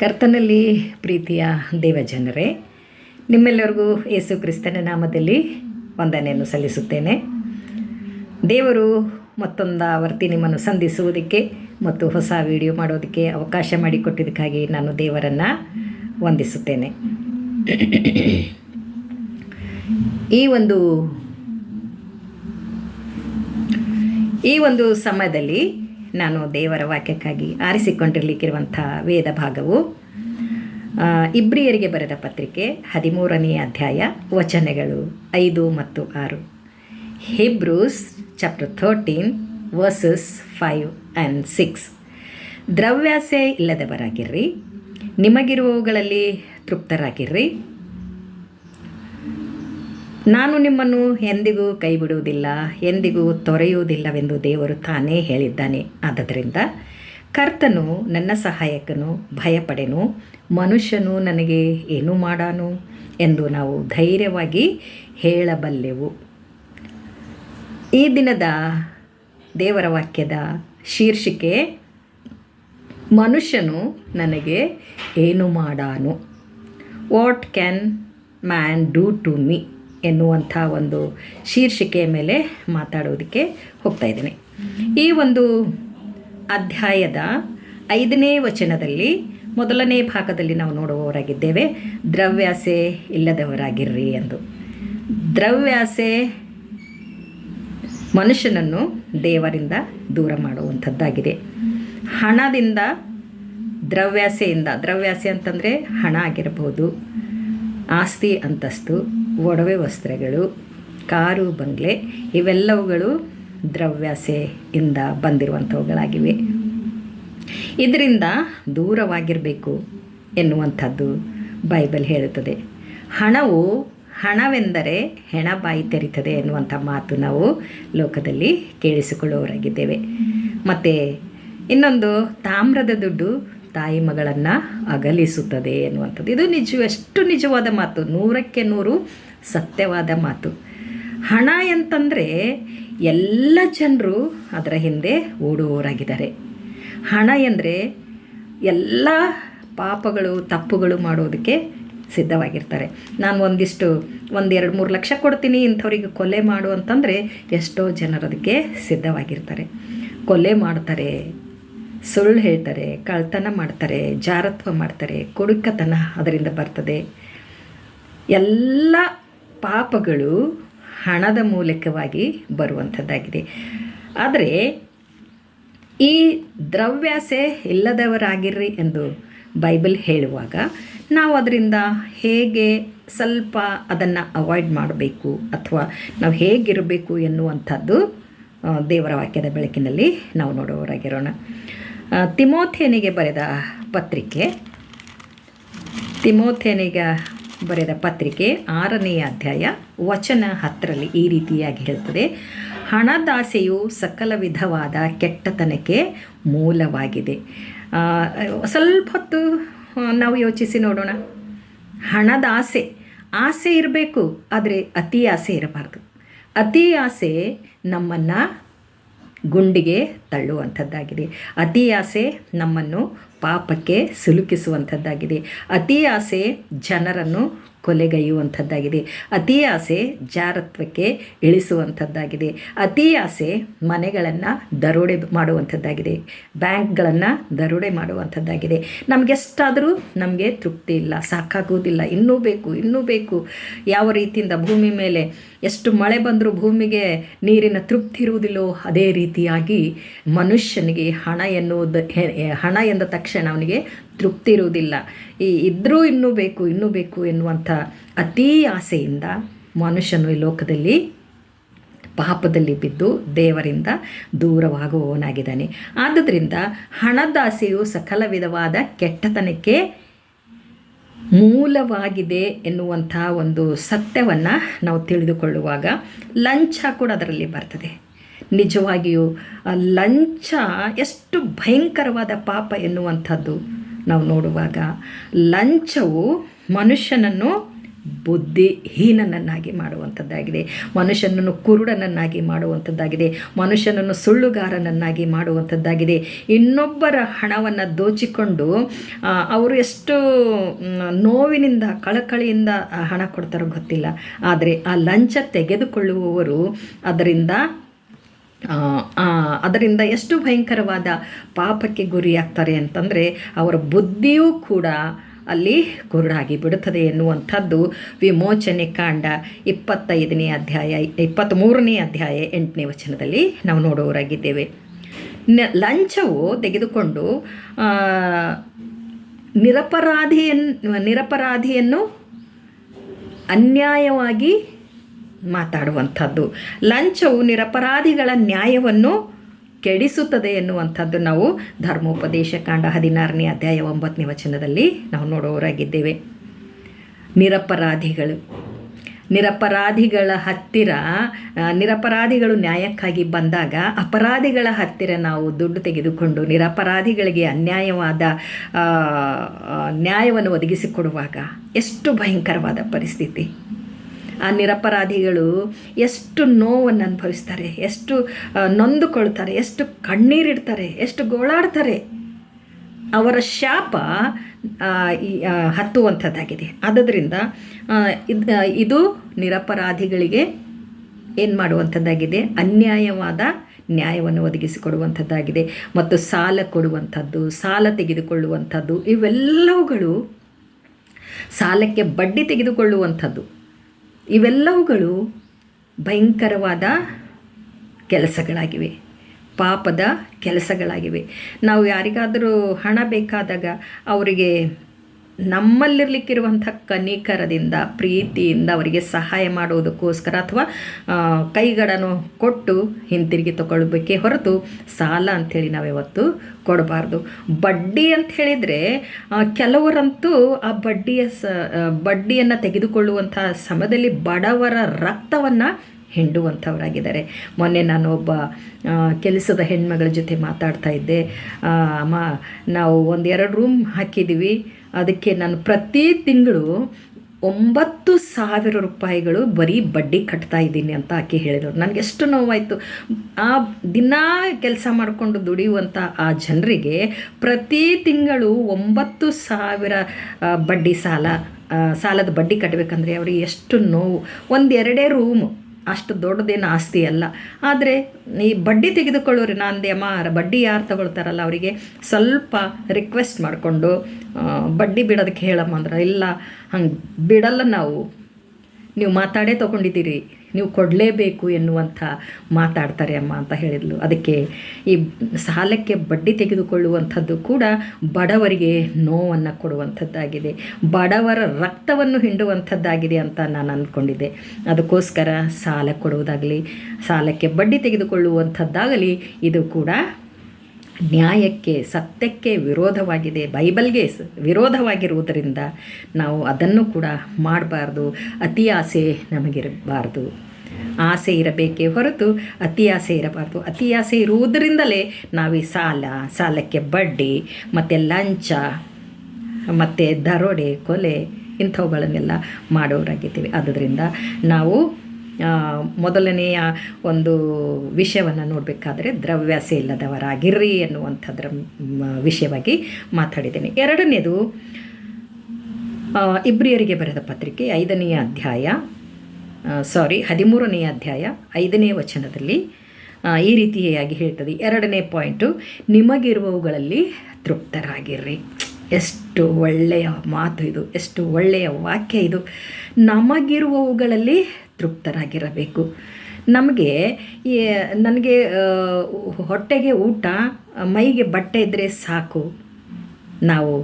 ಕರ್ತನಲ್ಲಿ ಪ್ರೀತಿಯ ದೇವಜನರೇ, ನಿಮ್ಮೆಲ್ಲರಿಗೂ ಯೇಸು ಕ್ರಿಸ್ತನ ನಾಮದಲ್ಲಿ ವಂದನೆಯನ್ನು ಸಲ್ಲಿಸುತ್ತೇನೆ. ದೇವರು ಮತ್ತೊಂದು ಆವರ್ತಿ ನಿಮ್ಮನ್ನು ಸಂಧಿಸುವುದಕ್ಕೆ ಮತ್ತು ಹೊಸ ವಿಡಿಯೋ ಮಾಡೋದಕ್ಕೆ ಅವಕಾಶ ಮಾಡಿಕೊಟ್ಟಿದ್ದಕ್ಕಾಗಿ ನಾನು ದೇವರನ್ನು ವಂದಿಸುತ್ತೇನೆ. ಈ ಒಂದು ಸಮಯದಲ್ಲಿ ನಾನು ದೇವರ ವಾಕ್ಯಕ್ಕಾಗಿ ಆರಿಸಿಕೊಂಡಿರಲಿಕ್ಕಿರುವಂಥ ವೇದ ಭಾಗವು ಇಬ್ರಿಯರಿಗೆ ಬರೆದ ಪತ್ರಿಕೆ 13ನೇ ಅಧ್ಯಾಯ ವಚನಗಳು 5 ಮತ್ತು 6. Hebrews chapter 13 versus 5 and 6. ದ್ರವ್ಯಾಸೆ ಇಲ್ಲದವರಾಗಿರ್ರಿ, ನಿಮಗಿರುವವುಗಳಲ್ಲಿ ತೃಪ್ತರಾಗಿರ್ರಿ. ನಾನು ನಿಮ್ಮನ್ನು ಎಂದಿಗೂ ಕೈ ಬಿಡುವುದಿಲ್ಲ, ಎಂದಿಗೂ ತೊರೆಯುವುದಿಲ್ಲವೆಂದು ದೇವರು ತಾನೇ ಹೇಳಿದ್ದಾನೆ. ಆದ್ದರಿಂದ ಕರ್ತನು ನನ್ನ ಸಹಾಯಕನು, ಭಯಪಡೆನು, ಮನುಷ್ಯನು ನನಗೆ ಏನು ಮಾಡಾನು ಎಂದು ನಾವು ಧೈರ್ಯವಾಗಿ ಹೇಳಬಲ್ಲೆವು. ಈ ದಿನದ ದೇವರ ವಾಕ್ಯದ ಶೀರ್ಷಿಕೆ ಮನುಷ್ಯನು ನನಗೆ ಏನು ಮಾಡಾನು, what can man do to me ಎನ್ನುವಂಥ ಒಂದು ಶೀರ್ಷಿಕೆಯ ಮೇಲೆ ಮಾತಾಡೋದಕ್ಕೆ ಹೋಗ್ತಾ ಇದ್ದೀನಿ. ಈ ಒಂದು ಅಧ್ಯಾಯದ 5ನೇ ವಚನದಲ್ಲಿ ಮೊದಲನೇ ಭಾಗದಲ್ಲಿ ನಾವು ನೋಡುವವರಾಗಿದ್ದೇವೆ, ದ್ರವ್ಯಾಸೆ ಇಲ್ಲದವರಾಗಿರ್ರಿ ಎಂದು. ದ್ರವ್ಯಾಸೆ ಮನುಷ್ಯನನ್ನು ದೇವರಿಂದ ದೂರ ಮಾಡುವಂಥದ್ದಾಗಿದೆ. ಹಣದಿಂದ, ದ್ರವ್ಯಾಸೆ ಅಂತಂದರೆ ಹಣ ಆಗಿರಬಹುದು, ಆಸ್ತಿ ಅಂತಸ್ತು, ಒಡವೆ ವಸ್ತ್ರಗಳು, ಕಾರು ಬಂಗ್ಲೆ, ಇವೆಲ್ಲವುಗಳು ದ್ರವ್ಯಾಸೆಯಿಂದ ಬಂದಿರುವಂಥವುಗಳಾಗಿವೆ. ಇದರಿಂದ ದೂರವಾಗಿರಬೇಕು ಎನ್ನುವಂಥದ್ದು ಬೈಬಲ್ ಹೇಳುತ್ತದೆ. ಹಣವೆಂದರೆ ಹೆಣ ಬಾಯಿ ತೆರೀತದೆ ಎನ್ನುವಂಥ ಮಾತು ನಾವು ಲೋಕದಲ್ಲಿ ಕೇಳಿಸಿಕೊಳ್ಳುವವರಾಗಿದ್ದೇವೆ. ಮತ್ತು ಇನ್ನೊಂದು, ತಾಮ್ರದ ದುಡ್ಡು ತಾಯಿ ಮಗಳನ್ನು ಅಗಲಿಸುತ್ತದೆ ಎನ್ನುವಂಥದ್ದು. ಇದು ಎಷ್ಟು ನಿಜವಾದ ಮಾತು, 100ಕ್ಕೆ 100 ಸತ್ಯವಾದ ಮಾತು. ಹಣ ಅಂತಂದರೆ ಎಲ್ಲ ಜನರು ಅದರ ಹಿಂದೆ ಓಡುವವರಾಗಿದ್ದಾರೆ. ಹಣ ಎಂದರೆ ಎಲ್ಲ ಪಾಪಗಳು, ತಪ್ಪುಗಳು ಮಾಡೋದಕ್ಕೆ ಸಿದ್ಧವಾಗಿರ್ತಾರೆ. ನಾನು 1-2-3 ಲಕ್ಷ ಕೊಡ್ತೀನಿ ಇಂಥವ್ರಿಗೆ ಕೊಲೆ ಮಾಡು ಅಂತಂದರೆ ಎಷ್ಟೋ ಜನರು ಅದಕ್ಕೆ ಸಿದ್ಧವಾಗಿರ್ತಾರೆ. ಕೊಲೆ ಮಾಡ್ತಾರೆ, ಸುಳ್ಳು ಹೇಳ್ತಾರೆ, ಕಳ್ತನ ಮಾಡ್ತಾರೆ, ಜಾರತ್ವ ಮಾಡ್ತಾರೆ, ಕುಡುಕತನ ಅದರಿಂದ ಬರ್ತದೆ. ಎಲ್ಲ ಪಾಪಗಳು ಹಣದ ಮೂಲಕವಾಗಿ ಬರುವಂಥದ್ದಾಗಿದೆ. ಆದರೆ ಈ ದ್ರವ್ಯಾಸೆ ಇಲ್ಲದವರಾಗಿರ್ರಿ ಎಂದು ಬೈಬಲ್ ಹೇಳುವಾಗ ನಾವು ಅದರಿಂದ ಹೇಗೆ ಸ್ವಲ್ಪ ಅದನ್ನು ಅವಾಯ್ಡ್ ಮಾಡಬೇಕು ಅಥವಾ ನಾವು ಹೇಗಿರಬೇಕು ಎನ್ನುವಂಥದ್ದು ದೇವರ ವಾಕ್ಯದ ಬೆಳಕಿನಲ್ಲಿ ನಾವು ನೋಡುವವರಾಗಿರೋಣ. ತಿಮೋಥೆಯನಿಗೆ ಬರೆದ ಪತ್ರಿಕೆ 6ನೇ ಅಧ್ಯಾಯ ವಚನ 10ರಲ್ಲಿ ಈ ರೀತಿಯಾಗಿ ಹೇಳ್ತದೆ, ಹಣದಾಸೆಯು ಸಕಲ ವಿಧವಾದ ಕೆಟ್ಟತನಕ್ಕೆ ಮೂಲವಾಗಿದೆ. ಸ್ವಲ್ಪ ಹೊತ್ತು ನಾವು ಯೋಚಿಸಿ ನೋಡೋಣ. ಹಣದ ಆಸೆ ಇರಬೇಕು, ಆದರೆ ಅತಿ ಆಸೆ ಇರಬಾರ್ದು. ಅತಿ ಆಸೆ ನಮ್ಮನ್ನು ಗುಂಡಿಗೆ ತಳ್ಳುವಂಥದ್ದಾಗಿದೆ. ಅತಿ ಆಸೆ ನಮ್ಮನ್ನು ಪಾಪಕ್ಕೆ ಸಿಲುಕಿಸುವಂಥದ್ದಾಗಿದೆ. ಅತಿ ಆಸೆ ಜನರನ್ನು ಕೊಲೆಗೈಯುವಂಥದ್ದಾಗಿದೆ. ಅತಿ ಆಸೆ ಜಾರತ್ವಕ್ಕೆ ಇಳಿಸುವಂಥದ್ದಾಗಿದೆ. ಅತಿ ಆಸೆ ಮನೆಗಳನ್ನು ದರೋಡೆ ಮಾಡುವಂಥದ್ದಾಗಿದೆ, ಬ್ಯಾಂಕ್ಗಳನ್ನು ದರೋಡೆ ಮಾಡುವಂಥದ್ದಾಗಿದೆ. ನಮಗೆಷ್ಟಾದರೂ ನಮಗೆ ತೃಪ್ತಿ ಇಲ್ಲ, ಸಾಕಾಗುವುದಿಲ್ಲ, ಇನ್ನೂ ಬೇಕು. ಯಾವ ರೀತಿಯಿಂದ ಭೂಮಿ ಮೇಲೆ ಎಷ್ಟು ಮಳೆ ಬಂದರೂ ಭೂಮಿಗೆ ನೀರಿನ ತೃಪ್ತಿ ಇರುವುದಿಲ್ಲೋ ಅದೇ ರೀತಿಯಾಗಿ ಮನುಷ್ಯನಿಗೆ ಹಣ ಎಂದ ತಕ್ಷಣ ಅವನಿಗೆ ತೃಪ್ತಿ ಇರುವುದಿಲ್ಲ. ಇದ್ದರೂ ಇನ್ನೂ ಬೇಕು ಎನ್ನುವಂಥ ಅತೀ ಆಸೆಯಿಂದ ಮನುಷ್ಯನು ಈ ಲೋಕದಲ್ಲಿ ಪಾಪದಲ್ಲಿ ಬಿದ್ದು ದೇವರಿಂದ ದೂರವಾಗುವವನಾಗಿದ್ದಾನೆ. ಆದುದರಿಂದ ಹಣದಾಸೆಯು ಸಕಲ ವಿಧವಾದ ಕೆಟ್ಟತನಕ್ಕೆ ಮೂಲವಾಗಿದೆ ಎನ್ನುವಂಥ ಒಂದು ಸತ್ಯವನ್ನು ನಾವು ತಿಳಿದುಕೊಳ್ಳುವಾಗ ಲಂಚ ಕೂಡ ಅದರಲ್ಲಿ ಬರ್ತದೆ. ನಿಜವಾಗಿಯೂ ಲಂಚ ಎಷ್ಟು ಭಯಂಕರವಾದ ಪಾಪ ಎನ್ನುವಂಥದ್ದು ನಾವು ನೋಡುವಾಗ ಲಂಚವು ಮನುಷ್ಯನನ್ನು ಬುದ್ಧಿಹೀನನನ್ನಾಗಿ ಮಾಡುವಂಥದ್ದಾಗಿದೆ, ಮನುಷ್ಯನನ್ನು ಕುರುಡನನ್ನಾಗಿ ಮಾಡುವಂಥದ್ದಾಗಿದೆ, ಮನುಷ್ಯನನ್ನು ಸುಳ್ಳುಗಾರನನ್ನಾಗಿ ಮಾಡುವಂಥದ್ದಾಗಿದೆ. ಇನ್ನೊಬ್ಬರ ಹಣವನ್ನು ದೋಚಿಕೊಂಡು ಅವರು ಎಷ್ಟು ನೋವಿನಿಂದ ಕಳಕಳಿಯಿಂದ ಹಣ ಕೊಡ್ತಾರೋ ಗೊತ್ತಿಲ್ಲ. ಆದರೆ ಆ ಲಂಚ ತೆಗೆದುಕೊಳ್ಳುವವರು ಅದರಿಂದ ಎಷ್ಟು ಭಯಂಕರವಾದ ಪಾಪಕ್ಕೆ ಗುರಿಯಾಗ್ತಾರೆ ಅಂತಂದರೆ ಅವರ ಬುದ್ಧಿಯೂ ಕೂಡ ಅಲ್ಲಿ ಕುರುಡಾಗಿ ಬಿಡುತ್ತದೆ ಎನ್ನುವಂಥದ್ದು ವಿಮೋಚನೆ ಕಾಂಡ 25ನೇ ಅಧ್ಯಾಯ 23ನೇ ಅಧ್ಯಾಯ 8ನೇ ವಚನದಲ್ಲಿ ನಾವು ನೋಡುವವರಾಗಿದ್ದೇವೆ. ಲಂಚವು ತೆಗೆದುಕೊಂಡು ನಿರಪರಾಧಿಯನ್ನು ಅನ್ಯಾಯವಾಗಿ ಮಾತಾಡುವಂಥದ್ದು. ಲಂಚವು ನಿರಪರಾಧಿಗಳ ನ್ಯಾಯವನ್ನು ಕೆಡಿಸುತ್ತದೆ ಎನ್ನುವಂಥದ್ದು ನಾವು ಧರ್ಮೋಪದೇಶ ಕಾಂಡ 16ನೇ ಅಧ್ಯಾಯ 9ನೇ ವಚನದಲ್ಲಿ ನಾವು ನೋಡುವವರಾಗಿದ್ದೇವೆ. ನಿರಪರಾಧಿಗಳ ಹತ್ತಿರ ನಿರಪರಾಧಿಗಳು ನ್ಯಾಯಕ್ಕಾಗಿ ಬಂದಾಗ ಅಪರಾಧಿಗಳ ಹತ್ತಿರ ನಾವು ದುಡ್ಡು ತೆಗೆದುಕೊಂಡು ನಿರಪರಾಧಿಗಳಿಗೆ ಅನ್ಯಾಯವಾದ ನ್ಯಾಯವನ್ನು ಒದಗಿಸಿಕೊಡುವಾಗ ಎಷ್ಟು ಭಯಂಕರವಾದ ಪರಿಸ್ಥಿತಿ. ಆ ನಿರಪರಾಧಿಗಳು ಎಷ್ಟು ನೋವನ್ನು ಅನುಭವಿಸ್ತಾರೆ, ಎಷ್ಟು ನೊಂದುಕೊಳ್ತಾರೆ, ಎಷ್ಟು ಕಣ್ಣೀರಿಡ್ತಾರೆ, ಎಷ್ಟು ಗೋಳಾಡ್ತಾರೆ. ಅವರ ಶಾಪ ಹತ್ತುವಂಥದ್ದಾಗಿದೆ. ಆದ್ದರಿಂದ ಇದು ನಿರಪರಾಧಿಗಳಿಗೆ ಏನು ಮಾಡುವಂಥದ್ದಾಗಿದೆ, ಅನ್ಯಾಯವಾದ ನ್ಯಾಯವನ್ನು ಒದಗಿಸಿಕೊಡುವಂಥದ್ದಾಗಿದೆ. ಮತ್ತು ಸಾಲ ಕೊಡುವಂಥದ್ದು, ಸಾಲ ತೆಗೆದುಕೊಳ್ಳುವಂಥದ್ದು, ಇವೆಲ್ಲವುಗಳು ಸಾಲಕ್ಕೆ ಬಡ್ಡಿ ತೆಗೆದುಕೊಳ್ಳುವಂಥದ್ದು, ಇವೆಲ್ಲವುಗಳು ಭಯಂಕರವಾದ ಕೆಲಸಗಳಾಗಿವೆ, ಪಾಪದ ಕೆಲಸಗಳಾಗಿವೆ. ನಾವು ಯಾರಿಗಾದರೂ ಹಣ ಬೇಕಾದಾಗ ಅವರಿಗೆ ನಮ್ಮಲ್ಲಿರಲಿಕ್ಕಿರುವಂಥ ಕನಿಕರದಿಂದ ಪ್ರೀತಿಯಿಂದ ಅವರಿಗೆ ಸಹಾಯ ಮಾಡುವುದಕ್ಕೋಸ್ಕರ ಅಥವಾ ಕೈಗಳನ್ನು ಕೊಟ್ಟು ಹಿಂತಿರುಗಿ ತಗೊಳ್ಬೇಕೇ ಹೊರತು ಸಾಲ ಅಂಥೇಳಿ ನಾವು ಯಾವತ್ತೂ ಕೊಡಬಾರ್ದು. ಬಡ್ಡಿ ಅಂತ ಹೇಳಿದರೆ ಕೆಲವರಂತೂ ಆ ಬಡ್ಡಿಯನ್ನು ತೆಗೆದುಕೊಳ್ಳುವಂಥ ಸಮಯದಲ್ಲಿ ಬಡವರ ರಕ್ತವನ್ನು ಹಿಂಡುವಂಥವರಾಗಿದ್ದಾರೆ. ಮೊನ್ನೆ ನಾನು ಒಬ್ಬ ಕೆಲಸದ ಹೆಣ್ಮಗಳ ಜೊತೆ ಮಾತಾಡ್ತಾ ಇದ್ದೆ. ಅಮ್ಮ, ನಾವು 1-2 ರೂಮ್ ಹಾಕಿದ್ದೀವಿ, ಅದಕ್ಕೆ ನಾನು ಪ್ರತಿ ತಿಂಗಳು 9,000 ರೂಪಾಯಿಗಳು ಬರೀ ಬಡ್ಡಿ ಕಟ್ತಾ ಇದ್ದೀನಿ ಅಂತ ಆಕೆ ಹೇಳಿದರು. ನನಗೆ ಎಷ್ಟು ನೋವಾಯಿತು. ಆ ದಿನ ಕೆಲಸ ಮಾಡಿಕೊಂಡು ದುಡಿಯುವಂಥ ಆ ಜನರಿಗೆ ಪ್ರತಿ ತಿಂಗಳು 9,000 ಬಡ್ಡಿ ಸಾಲದ ಬಡ್ಡಿ ಕಟ್ಟಬೇಕಂದ್ರೆ ಅವರಿಗೆ ಎಷ್ಟು ನೋವು. 1-2 ರೂಮು, ಅಷ್ಟು ದೊಡ್ಡದೇನು ಆಸ್ತಿ ಅಲ್ಲ. ಆದರೆ ಈ ಬಡ್ಡಿ ತೆಗೆದುಕೊಳ್ಳೋರು, ನಾಂದೆ ಅಮ್ಮ ಬಡ್ಡಿ ಯಾರು ತಗೊಳ್ತಾರಲ್ಲ ಅವರಿಗೆ ಸ್ವಲ್ಪ ರಿಕ್ವೆಸ್ಟ್ ಮಾಡಿಕೊಂಡು ಬಡ್ಡಿ ಬಿಡೋದಕ್ಕೆ ಹೇಳಮ್ಮ ಅಂದ್ರೆ, ಇಲ್ಲ ಹಂಗೆ ಬಿಡಲ್ಲ, ನೀವು ಮಾತಾಡೇ ತೊಗೊಂಡಿದ್ದೀರಿ, ನೀವು ಕೊಡಲೇಬೇಕು ಎನ್ನುವಂಥ ಮಾತಾಡ್ತಾರೆ ಅಮ್ಮ ಅಂತ ಹೇಳಿದ್ಲು. ಅದಕ್ಕೆ ಈ ಸಾಲಕ್ಕೆ ಬಡ್ಡಿ ತೆಗೆದುಕೊಳ್ಳುವಂಥದ್ದು ಕೂಡ ಬಡವರಿಗೆ ನೋವನ್ನು ಕೊಡುವಂಥದ್ದಾಗಿದೆ, ಬಡವರ ರಕ್ತವನ್ನು ಹಿಂಡುವಂಥದ್ದಾಗಿದೆ ಅಂತ ನಾನು ಅಂದ್ಕೊಂಡಿದ್ದೆ. ಅದಕ್ಕೋಸ್ಕರ ಸಾಲ ಕೊಡುವುದಾಗಲಿ, ಸಾಲಕ್ಕೆ ಬಡ್ಡಿ ತೆಗೆದುಕೊಳ್ಳುವಂಥದ್ದಾಗಲಿ ಇದು ಕೂಡ ನ್ಯಾಯಕ್ಕೆ, ಸತ್ಯಕ್ಕೆ ವಿರೋಧವಾಗಿದೆ, ಬೈಬಲ್ಗೆ ವಿರೋಧವಾಗಿರುವುದರಿಂದ ನಾವು ಅದನ್ನು ಕೂಡ ಮಾಡಬಾರ್ದು. ಅತಿ ಆಸೆ ನಮಗಿರಬಾರ್ದು. ಆಸೆ ಇರಬೇಕೇ ಹೊರತು ಅತಿ ಆಸೆ ಇರಬಾರ್ದು. ಅತಿ ಆಸೆ ಇರುವುದರಿಂದಲೇ ನಾವು ಈ ಸಾಲಕ್ಕೆ ಬಡ್ಡಿ ಮತ್ತು ಲಂಚ ಮತ್ತು ದರೋಡೆ, ಕೊಲೆ ಇಂಥವುಗಳನ್ನೆಲ್ಲ ಮಾಡೋರಾಗಿದ್ದೀವಿ. ಆದ್ದರಿಂದ ನಾವು ಮೊದಲನೆಯ ಒಂದು ವಿಷಯವನ್ನು ನೋಡಬೇಕಾದ್ರೆ ದ್ರವ್ಯಾಸೆ ಇಲ್ಲದವರಾಗಿರ್ರಿ ಎನ್ನುವಂಥದ್ರ ವಿಷಯವಾಗಿ ಮಾತಾಡಿದ್ದೇನೆ. ಎರಡನೇದು ಇಬ್ರಿಯರಿಗೆ ಬರೆದ ಪತ್ರಿಕೆ 13ನೇ ಅಧ್ಯಾಯ 5ನೇ ವಚನದಲ್ಲಿ ಈ ರೀತಿಯಾಗಿ ಹೇಳ್ತದೆ. 2ನೇ ಪಾಯಿಂಟು, ನಿಮಗಿರುವವುಗಳಲ್ಲಿ ತೃಪ್ತರಾಗಿರ್ರಿ. ಎಷ್ಟು ಒಳ್ಳೆಯ ಮಾತು ಇದು, ಎಷ್ಟು ಒಳ್ಳೆಯ ವಾಕ್ಯ ಇದು. ನಮಗಿರುವವುಗಳಲ್ಲಿ ತೃಪ್ತರಾಗಿರಬೇಕು. ನನಗೆ ಹೊಟ್ಟೆಗೆ ಊಟ, ಮೈಗೆ ಬಟ್ಟೆ ಇದ್ದರೆ ಸಾಕು. ನಾವು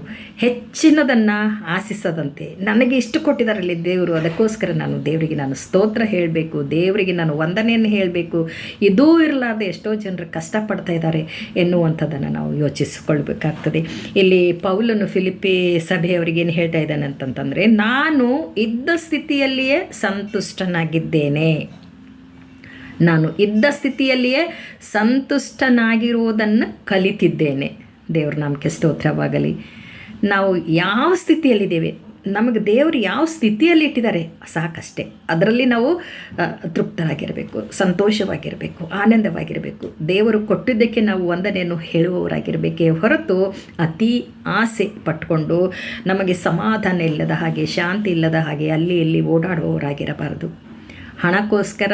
ಹೆಚ್ಚಿನದನ್ನು ಆಶಿಸದಂತೆ, ನನಗೆ ಇಷ್ಟು ಕೊಟ್ಟಿದ್ದಾರಲ್ಲಿ ದೇವರು, ಅದಕ್ಕೋಸ್ಕರ ದೇವರಿಗೆ ಸ್ತೋತ್ರ ಹೇಳಬೇಕು, ದೇವರಿಗೆ ನಾನು ವಂದನೆಯನ್ನು ಹೇಳಬೇಕು. ಇದೂ ಇರಲಾರ್ದೆ ಎಷ್ಟೋ ಜನರು ಕಷ್ಟಪಡ್ತಾ ಇದ್ದಾರೆ ಎನ್ನುವಂಥದ್ದನ್ನು ನಾವು ಯೋಚಿಸಿಕೊಳ್ಬೇಕಾಗ್ತದೆ. ಇಲ್ಲಿ ಪೌಲನು ಫಿಲಿಪ್ಪಿ ಸಭೆಯವರಿಗೇನು ಹೇಳ್ತಾ ಇದ್ದಾನೆ ಅಂತಂತಂದರೆ, ನಾನು ಇದ್ದ ಸ್ಥಿತಿಯಲ್ಲಿಯೇ ಸಂತುಷ್ಟನಾಗಿದ್ದೇನೆ. ನಾನು ಇದ್ದ ಸ್ಥಿತಿಯಲ್ಲಿಯೇ ಸಂತುಷ್ಟನಾಗಿರುವುದನ್ನು ಕಲಿತಿದ್ದೇನೆ. ದೇವ್ರ ನಾಮಕ್ಕೆ ಸ್ತೋತ್ರವಾಗಲಿ. ನಾವು ಯಾವ ಸ್ಥಿತಿಯಲ್ಲಿದ್ದೇವೆ, ನಮಗೆ ದೇವರು ಯಾವ ಸ್ಥಿತಿಯಲ್ಲಿ ಇಟ್ಟಿದ್ದಾರೆ ಸಾಕಷ್ಟೇ, ಅದರಲ್ಲಿ ನಾವು ತೃಪ್ತರಾಗಿರಬೇಕು, ಸಂತೋಷವಾಗಿರಬೇಕು, ಆನಂದವಾಗಿರಬೇಕು. ದೇವರು ಕೊಟ್ಟಿದ್ದಕ್ಕೆ ನಾವು ವಂದನೆಯನ್ನು ಹೇಳುವವರಾಗಿರಬೇಕೇ ಹೊರತು ಅತಿ ಆಸೆ ಪಟ್ಕೊಂಡು ನಮಗೆ ಸಮಾಧಾನ ಇಲ್ಲದ ಹಾಗೆ, ಶಾಂತಿ ಇಲ್ಲದ ಹಾಗೆ ಅಲ್ಲಿ ಇಲ್ಲಿ ಓಡಾಡುವವರಾಗಿರಬಾರದು. ಹಣಕ್ಕೋಸ್ಕರ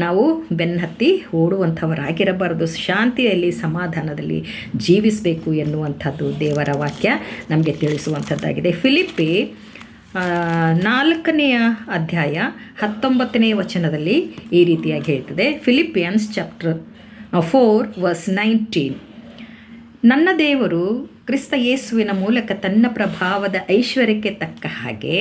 ನಾವು ಬೆನ್ನತ್ತಿ ಓಡುವಂಥವರಾಗಿರಬಾರದು. ಶಾಂತಿಯಲ್ಲಿ, ಸಮಾಧಾನದಲ್ಲಿ ಜೀವಿಸಬೇಕು ಎನ್ನುವಂಥದ್ದು ದೇವರ ವಾಕ್ಯ ನಮಗೆ ತಿಳಿಸುವಂಥದ್ದಾಗಿದೆ. ಫಿಲಿಪ್ಪಿ 4ನೇ ಅಧ್ಯಾಯ 19ನೇ ವಚನದಲ್ಲಿ ಈ ರೀತಿಯಾಗಿ ಹೇಳ್ತದೆ. Philippians chapter 4:19. ನನ್ನ ದೇವರು ಕ್ರಿಸ್ತ ಯೇಸುವಿನ ಮೂಲಕ ತನ್ನ ಪ್ರಭಾವದ ಐಶ್ವರ್ಯಕ್ಕೆ ತಕ್ಕ ಹಾಗೆ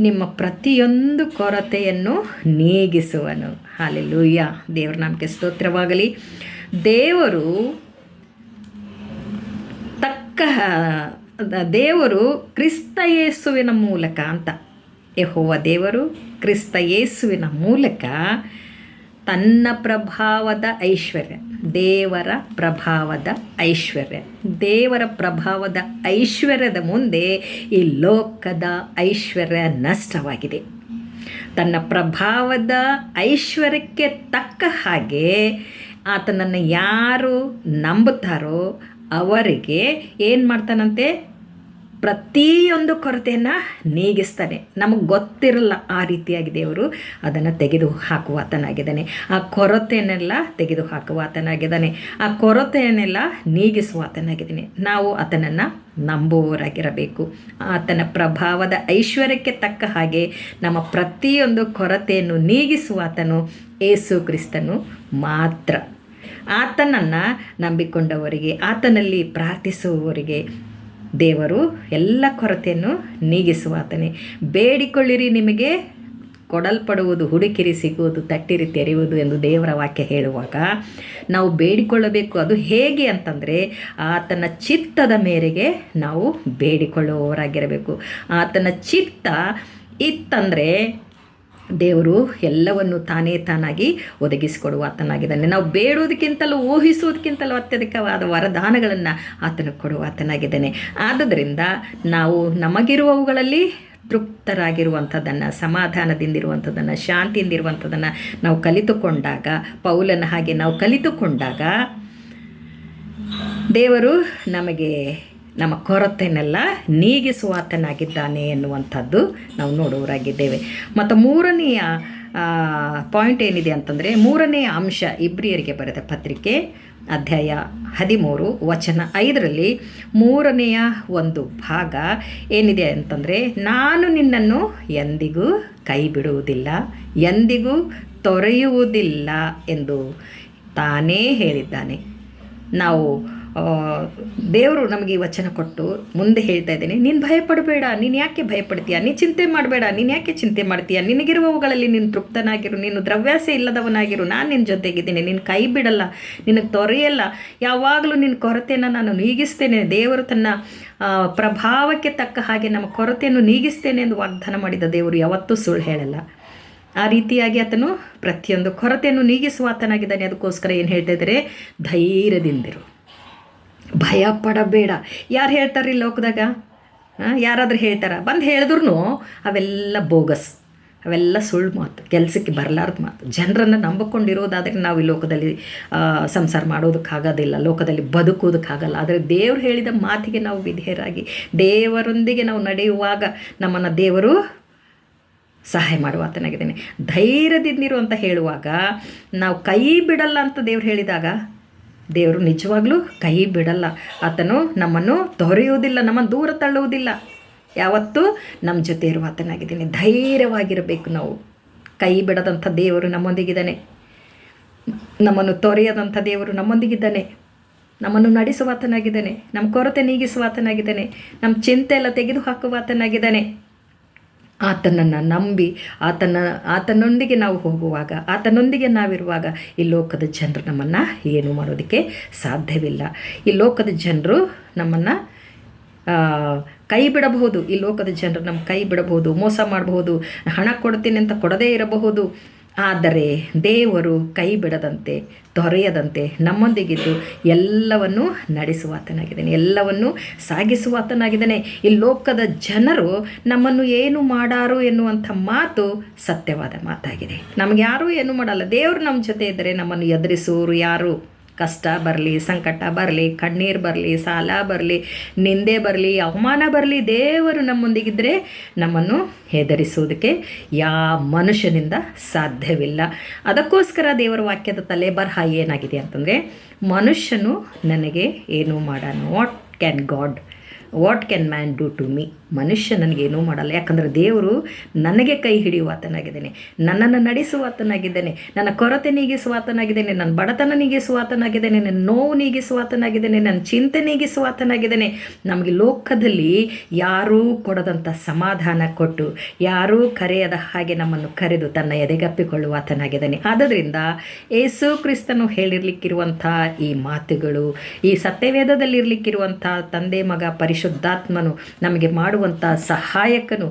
ನಿಮ್ಮ ಪ್ರತಿಯೊಂದು ಕೊರತೆಯನ್ನು ನೀಗಿಸುವನು. ಹಲ್ಲೆಲೂಯಾ, ದೇವರ ನಾಮಕ್ಕೆ ಸ್ತೋತ್ರವಾಗಲಿ. ದೇವರು ಕ್ರಿಸ್ತ ಯೇಸುವಿನ ಮೂಲಕ ಅಂತ, ಯೆಹೋವ ದೇವರು ಕ್ರಿಸ್ತ ಯೇಸುವಿನ ಮೂಲಕ ತನ್ನ ಪ್ರಭಾವದ ಐಶ್ವರ್ಯ, ದೇವರ ಪ್ರಭಾವದ ಐಶ್ವರ್ಯ, ದೇವರ ಪ್ರಭಾವದ ಐಶ್ವರ್ಯದ ಮುಂದೆ ಈ ಲೋಕದ ಐಶ್ವರ್ಯ ನಷ್ಟವಾಗಿದೆ. ತನ್ನ ಪ್ರಭಾವದ ಐಶ್ವರ್ಯಕ್ಕೆ ತಕ್ಕ ಹಾಗೆ ಆತನನ್ನು ಯಾರು ನಂಬುತ್ತಾರೋ ಅವರಿಗೆ ಏನು ಮಾಡ್ತಾನಂತೆ, ಪ್ರತಿಯೊಂದು ಕೊರತೆಯನ್ನು ನೀಗಿಸ್ತಾನೆ. ನಮಗೆ ಗೊತ್ತಿರಲ್ಲ ಆ ರೀತಿಯಾಗಿ ದೇವರು ಅದನ್ನು ತೆಗೆದು ಹಾಕುವಾತನಾಗಿದ್ದಾನೆ. ಆ ಕೊರತೆಯನ್ನೆಲ್ಲ ತೆಗೆದು ಹಾಕುವಾತನಾಗಿದ್ದಾನೆ. ಆ ಕೊರತೆಯನ್ನೆಲ್ಲ ನೀಗಿಸುವಾತನಾಗಿದ್ದಾನೆ. ನಾವು ಆತನನ್ನು ನಂಬುವವರಾಗಿರಬೇಕು. ಆತನ ಪ್ರಭಾವದ ಐಶ್ವರ್ಯಕ್ಕೆ ತಕ್ಕ ಹಾಗೆ ನಮ್ಮ ಪ್ರತಿಯೊಂದು ಕೊರತೆಯನ್ನು ನೀಗಿಸುವಾತನು ಯೇಸು ಕ್ರಿಸ್ತನು ಮಾತ್ರ. ಆತನನ್ನು ನಂಬಿಕೊಂಡವರಿಗೆ, ಆತನಲ್ಲಿ ಪ್ರಾರ್ಥಿಸುವವರಿಗೆ ದೇವರು ಎಲ್ಲ ಕೊರತೆಯನ್ನು ನೀಗಿಸುವಾತನೇ. ಬೇಡಿಕೊಳ್ಳಿರಿ ನಿಮಗೆ ಕೊಡಲ್ಪಡುವುದು, ಹುಡುಕಿರಿ ಸಿಗುವುದು, ತಟ್ಟಿರಿ ತೆರೆಯುವುದು ಎಂದು ದೇವರ ವಾಕ್ಯ ಹೇಳುವಾಗ ನಾವು ಬೇಡಿಕೊಳ್ಳಬೇಕು. ಅದು ಹೇಗೆ ಅಂತಂದರೆ ಆತನ ಚಿತ್ತದ ಮೇರೆಗೆ ನಾವು ಬೇಡಿಕೊಳ್ಳುವವರಾಗಿರಬೇಕು. ಆತನ ಚಿತ್ತ ಇತ್ತಂದರೆ ದೇವರು ಎಲ್ಲವನ್ನು ತಾನಾಗಿ ಒದಗಿಸಿಕೊಡುವ ಆತನಾಗಿದ್ದಾನೆ. ನಾವು ಬೇಡುವುದಕ್ಕಿಂತಲೂ ಊಹಿಸುವುದಕ್ಕಿಂತಲೂ ಅತ್ಯಧಿಕವಾದ ವರದಾನಗಳನ್ನು ಆತನು ಕೊಡುವ ಆತನಾಗಿದ್ದಾನೆ. ಆದ್ದರಿಂದ ನಾವು ನಮಗಿರುವವುಗಳಲ್ಲಿ ತೃಪ್ತರಾಗಿರುವಂಥದ್ದನ್ನು, ಸಮಾಧಾನದಿಂದಿರುವಂಥದ್ದನ್ನು, ಶಾಂತಿಯಿಂದಿರುವಂಥದ್ದನ್ನು ನಾವು ಕಲಿತುಕೊಂಡಾಗ, ಪೌಲನ ಹಾಗೆ ನಾವು ಕಲಿತುಕೊಂಡಾಗ ದೇವರು ನಮಗೆ ನಮ್ಮ ಕೊರತೆಯನ್ನೆಲ್ಲ ನೀಗಿಸುವಾತನಾಗಿದ್ದಾನೆ ಎನ್ನುವಂಥದ್ದು ನಾವು ನೋಡುವವರಾಗಿದ್ದೇವೆ. ಮತ್ತು 3ನೆಯ ಪಾಯಿಂಟ್ ಏನಿದೆ ಅಂತಂದರೆ, 3ನೇ ಅಂಶ ಇಬ್ರಿಯರಿಗೆ ಬರೆದ ಪತ್ರಿಕೆ ಅಧ್ಯಾಯ 13 ವಚನ 5ರಲ್ಲಿ 3ನೆಯ ಒಂದು ಭಾಗ ಏನಿದೆ ಅಂತಂದರೆ, ನಾನು ನಿನ್ನನ್ನು ಎಂದಿಗೂ ಕೈ ಬಿಡುವುದಿಲ್ಲ, ಎಂದಿಗೂ ತೊರೆಯುವುದಿಲ್ಲ ಎಂದು ತಾನೇ ಹೇಳಿದ್ದಾನೆ. ನಾವು ದೇವರು ನಮಗೆ ಈ ವಚನ ಕೊಟ್ಟು ಮುಂದೆ ಹೇಳ್ತಾ ಇದ್ದೇನೆ, ನೀನು ಭಯಪಡಬೇಡ, ನೀನು ಯಾಕೆ ಭಯಪಡ್ತೀಯ, ನೀನು ಚಿಂತೆ ಮಾಡಬೇಡ, ನೀನು ಯಾಕೆ ಚಿಂತೆ ಮಾಡ್ತೀಯ, ನಿನಗಿರುವವುಗಳಲ್ಲಿ ನೀನು ತೃಪ್ತನಾಗಿರು, ನೀನು ದ್ರವ್ಯಾಸೆ ಇಲ್ಲದವನಾಗಿರು, ನಾನು ನಿನ್ನ ಜೊತೆಗಿದ್ದೀನಿ, ನಿನ್ನ ಕೈ ಬಿಡಲ್ಲ, ನಿನಗೆ ತೊರೆಯಲ್ಲ, ಯಾವಾಗಲೂ ನಿನ್ನ ಕೊರತೆಯನ್ನು ನಾನು ನೀಗಿಸ್ತೇನೆ. ದೇವರು ತನ್ನ ಪ್ರಭಾವಕ್ಕೆ ತಕ್ಕ ಹಾಗೆ ನಮ್ಮ ಕೊರತೆಯನ್ನು ನೀಗಿಸ್ತೇನೆ ಎಂದು ವಾಗ್ದಾನ ಮಾಡಿದ ದೇವರು ಯಾವತ್ತೂ ಸುಳ್ಳು ಹೇಳಲ್ಲ. ಆ ರೀತಿಯಾಗಿ ಆತನು ಪ್ರತಿಯೊಂದು ಕೊರತೆಯನ್ನು ನೀಗಿಸುವ ಆತನಾಗಿದ್ದಾನೆ. ಅದಕ್ಕೋಸ್ಕರ ಏನು ಹೇಳ್ತಾ ಇದ್ದಾರೆ, ಧೈರ್ಯದಿಂದಿರು, ಭಯ ಪಡಬೇಡ. ಯಾರು ಹೇಳ್ತಾರೆ ಈ ಲೋಕದಾಗ? ಯಾರಾದರೂ ಹೇಳ್ತಾರ? ಬಂದು ಹೇಳಿದ್ರು ಅವೆಲ್ಲ ಬೋಗಸ್, ಅವೆಲ್ಲ ಸುಳ್ಳು ಮಾತು, ಕೆಲಸಕ್ಕೆ ಬರಲಾರ್ದ ಮಾತು. ಜನರನ್ನು ನಂಬಿಕೊಂಡಿರೋದಾದರೆ ನಾವು ಈ ಲೋಕದಲ್ಲಿ ಸಂಸಾರ ಮಾಡೋದಕ್ಕಾಗೋದಿಲ್ಲ, ಲೋಕದಲ್ಲಿ ಬದುಕೋದಕ್ಕಾಗಲ್ಲ. ಆದರೆ ದೇವರು ಹೇಳಿದ ಮಾತಿಗೆ ನಾವು ವಿಧೇಯರಾಗಿ ದೇವರೊಂದಿಗೆ ನಾವು ನಡೆಯುವಾಗ ನಮ್ಮನ್ನು ದೇವರು ಸಹಾಯ ಮಾಡುವ ಆತನಾಗಿದ್ದೇನೆ. ಧೈರ್ಯದಿಂದಿರು ಅಂತ ಹೇಳುವಾಗ ನಾವು ಕೈ ಬಿಡಲ್ಲ ಅಂತ ದೇವ್ರು ಹೇಳಿದಾಗ ದೇವರು ನಿಜವಾಗ್ಲೂ ಕೈ ಬಿಡಲ್ಲ. ಆತನು ನಮ್ಮನ್ನು ತೊರೆಯುವುದಿಲ್ಲ, ನಮ್ಮನ್ನು ದೂರ ತಳ್ಳುವುದಿಲ್ಲ, ಯಾವತ್ತೂ ನಮ್ಮ ಜೊತೆ ಇರುವ ಆತನಾಗಿದ್ದೀನಿ. ಧೈರ್ಯವಾಗಿರಬೇಕು ನಾವು. ಕೈ ಬಿಡದಂಥ ದೇವರು ನಮ್ಮೊಂದಿಗಿದ್ದಾನೆ, ನಮ್ಮನ್ನು ತೊರೆಯದಂಥ ದೇವರು ನಮ್ಮೊಂದಿಗಿದ್ದಾನೆ, ನಮ್ಮನ್ನು ನಡೆಸುವ ಆತನಾಗಿದ್ದಾನೆ, ನಮ್ಮ ಕೊರತೆ ನೀಗಿಸುವ ಆತನಾಗಿದ್ದಾನೆ, ನಮ್ಮ ಚಿಂತೆ ಎಲ್ಲ ತೆಗೆದು ಹಾಕುವ ಆತನಾಗಿದ್ದಾನೆ. ಆತನನ್ನು ನಂಬಿ ಆತನೊಂದಿಗೆ ನಾವು ಹೋಗುವಾಗ, ಆತನೊಂದಿಗೆ ನಾವಿರುವಾಗ ಈ ಲೋಕದ ಜನರು ನಮ್ಮನ್ನು ಏನು ಮಾಡೋದಕ್ಕೆ ಸಾಧ್ಯವಿಲ್ಲ. ಈ ಲೋಕದ ಜನರು ನಮ್ಮನ್ನು ಕೈ ಬಿಡಬಹುದು, ಈ ಲೋಕದ ಜನರು ನಮ್ಮ ಕೈ ಬಿಡಬಹುದು, ಮೋಸ ಮಾಡಬಹುದು, ಹಣ ಕೊಡ್ತೀನಿ ಅಂತ ಕೊಡದೇ ಇರಬಹುದು. ಆದರೆ ದೇವರು ಕೈ ಬಿಡದಂತೆ ತೊರೆಯದಂತೆ ನಮ್ಮೊಂದಿಗಿದ್ದು ಎಲ್ಲವನ್ನೂ ನಡೆಸುವಾತನಾಗಿದ್ದಾನೆ, ಎಲ್ಲವನ್ನೂ ಸಾಗಿಸುವಾತನಾಗಿದ್ದಾನೆ. ಈ ಲೋಕದ ಜನರು ನಮ್ಮನ್ನು ಏನು ಮಾಡಾರು ಎನ್ನುವಂಥ ಮಾತು ಸತ್ಯವಾದ ಮಾತಾಗಿದೆ. ನಮ್ಗೆ ಯಾರೂ ಏನು ಮಾಡಲ್ಲ. ದೇವರು ನಮ್ಮ ಜೊತೆ ಇದ್ದರೆ ನಮ್ಮನ್ನು ಎದುರಿಸೋರು ಯಾರು? ಕಷ್ಟ ಬರಲಿ, ಸಂಕಟ ಬರಲಿ, ಕಣ್ಣೀರು ಬರಲಿ, ಸಾಲ ಬರಲಿ, ನಿಂದೆ ಬರಲಿ, ಅವಮಾನ ಬರಲಿ, ದೇವರು ನಮ್ಮೊಂದಿಗಿದ್ದರೆ ನಮ್ಮನ್ನು ಹೆದರಿಸುವುದಕ್ಕೆ ಮನುಷ್ಯನಿಂದ ಸಾಧ್ಯವಿಲ್ಲ. ಅದಕ್ಕೋಸ್ಕರ ದೇವರ ವಾಕ್ಯದ ತಲೆಬರಹ ಏನಾಗಿದೆ ಅಂತಂದರೆ, ಮನುಷ್ಯನು ನನಗೆ ಏನೂ ಮಾಡಾನು. What can man do to me? ಮನುಷ್ಯ ನನಗೇನೂ ಮಾಡಲ್ಲ. ಯಾಕಂದರೆ ದೇವರು ನನಗೆ ಕೈ ಹಿಡಿಯುವಾತನಾಗಿದ್ದೇನೆ, ನನ್ನನ್ನು ನಡೆಸುವಾತನಾಗಿದ್ದೇನೆ, ನನ್ನ ಕೊರತೆ ನೀಗಿಸುವಾತನಾಗಿದ್ದೇನೆ, ನನ್ನ ಬಡತನ ನೀಗಿಸುವಾತನಾಗಿದ್ದೇನೆ, ನನ್ನ ನೋವು ನೀಗಿಸುವಾತನಾಗಿದ್ದೇನೆ, ನನ್ನ ಚಿಂತೆ ನೀಗಿಸುವಾತನಾಗಿದ್ದೇನೆ. ನಮಗೆ ಲೋಕದಲ್ಲಿ ಯಾರೂ ಕೊಡದಂಥ ಸಮಾಧಾನ ಕೊಟ್ಟು, ಯಾರೂ ಕರೆಯದ ಹಾಗೆ ನಮ್ಮನ್ನು ಕರೆದು ತನ್ನ ಎದೆಗಪ್ಪಿಕೊಳ್ಳುವಾತನಾಗಿದ್ದಾನೆ. ಆದ್ದರಿಂದ ಯೇಸು ಕ್ರಿಸ್ತನು ಹೇಳಿರ್ಲಿಕ್ಕಿರುವಂಥ ಈ ಮಾತುಗಳು, ಈ ಸತ್ಯವೇದದಲ್ಲಿರಲಿಕ್ಕಿರುವಂಥ ತಂದೆ ಮಗ ಪರಿಶುದ್ಧಾತ್ಮನು ನಮಗೆ ಮಾಡುವಂಥ ಸಹಾಯಕನು,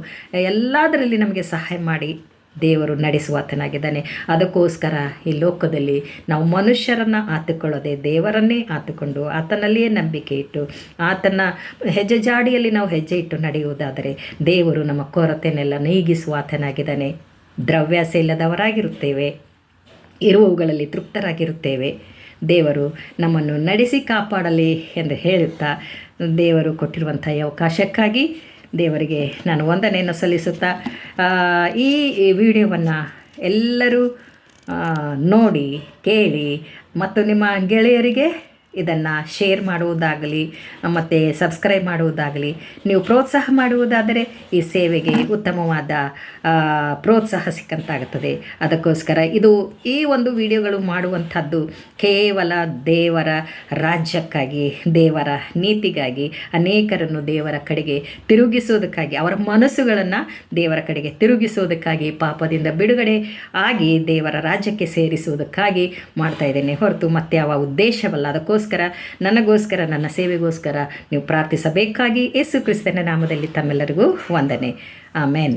ಎಲ್ಲದರಲ್ಲಿ ನಮಗೆ ಸಹಾಯ ಮಾಡಿ ದೇವರು ನಡೆಸುವಾತನಾಗಿದ್ದಾನೆ. ಅದಕ್ಕೋಸ್ಕರ ಈ ಲೋಕದಲ್ಲಿ ನಾವು ಮನುಷ್ಯರನ್ನು ಆತುಕೊಳ್ಳದೆ ದೇವರನ್ನೇ ಆತುಕೊಂಡು ಆತನಲ್ಲಿಯೇ ನಂಬಿಕೆ ಇಟ್ಟು ಆತನ ಹೆಜ್ಜೆ ಜಾಡಿಯಲ್ಲಿ ನಾವು ಹೆಜ್ಜೆ ಇಟ್ಟು ನಡೆಯುವುದಾದರೆ ದೇವರು ನಮ್ಮ ಕೊರತೆನೆಲ್ಲ ನೀಗಿಸುವಾತನಾಗಿದ್ದಾನೆ. ದ್ರವ್ಯಾಸೆ ಇಲ್ಲದವರಾಗಿರುತ್ತೇವೆ, ಇರುವವುಗಳಲ್ಲಿ ತೃಪ್ತರಾಗಿರುತ್ತೇವೆ. ದೇವರು ನಮ್ಮನ್ನು ನಡೆಸಿ ಕಾಪಾಡಲಿ ಎಂದು ಹೇಳುತ್ತಾ, ದೇವರು ಕೊಟ್ಟಿರುವಂಥ ಈ ಅವಕಾಶಕ್ಕಾಗಿ ದೇವರಿಗೆ ನಾನು ವಂದನೆಯನ್ನು ಸಲ್ಲಿಸುತ್ತಾ, ಈ ವಿಡಿಯೋವನ್ನು ಎಲ್ಲರೂ ನೋಡಿ ಕೇಳಿ ಮತ್ತು ನಿಮ್ಮ ಗೆಳೆಯರಿಗೆ ಇದನ್ನು ಶೇರ್ ಮಾಡುವುದಾಗಲಿ ಮತ್ತು ಸಬ್ಸ್ಕ್ರೈಬ್ ಮಾಡುವುದಾಗಲಿ ನೀವು ಪ್ರೋತ್ಸಾಹ ಮಾಡುವುದಾದರೆ ಈ ಸೇವೆಗೆ ಉತ್ತಮವಾದ ಪ್ರೋತ್ಸಾಹ ಸಿಕ್ಕಂತಾಗುತ್ತದೆ. ಅದಕ್ಕೋಸ್ಕರ ಈ ಒಂದು ವಿಡಿಯೋಗಳು ಮಾಡುವಂಥದ್ದು ಕೇವಲ ದೇವರ ರಾಜ್ಯಕ್ಕಾಗಿ, ದೇವರ ನೀತಿಗಾಗಿ, ಅನೇಕರನ್ನು ದೇವರ ಕಡೆಗೆ ತಿರುಗಿಸೋದಕ್ಕಾಗಿ, ಅವರ ಮನಸ್ಸುಗಳನ್ನು ದೇವರ ಕಡೆಗೆ ತಿರುಗಿಸೋದಕ್ಕಾಗಿ, ಪಾಪದಿಂದ ಬಿಡುಗಡೆ ಆಗಿ ದೇವರ ರಾಜ್ಯಕ್ಕೆ ಸೇರಿಸುವುದಕ್ಕಾಗಿ ಮಾಡ್ತಾಯಿದ್ದೇನೆ ಹೊರತು ಮತ್ತೆ ಯಾವ ಉದ್ದೇಶವಲ್ಲ. ಅದಕ್ಕೋಸ್ಕರ ನನಗೋಸ್ಕರ, ನನ್ನ ಸೇವೆಗೋಸ್ಕರ ನೀವು ಪ್ರಾರ್ಥಿಸಬೇಕಾಗಿ ಯೇಸು ಕ್ರಿಸ್ತನ ನಾಮದಲ್ಲಿ ತಮ್ಮೆಲ್ಲರಿಗೂ ವಂದನೆ. ಆಮೇನ್.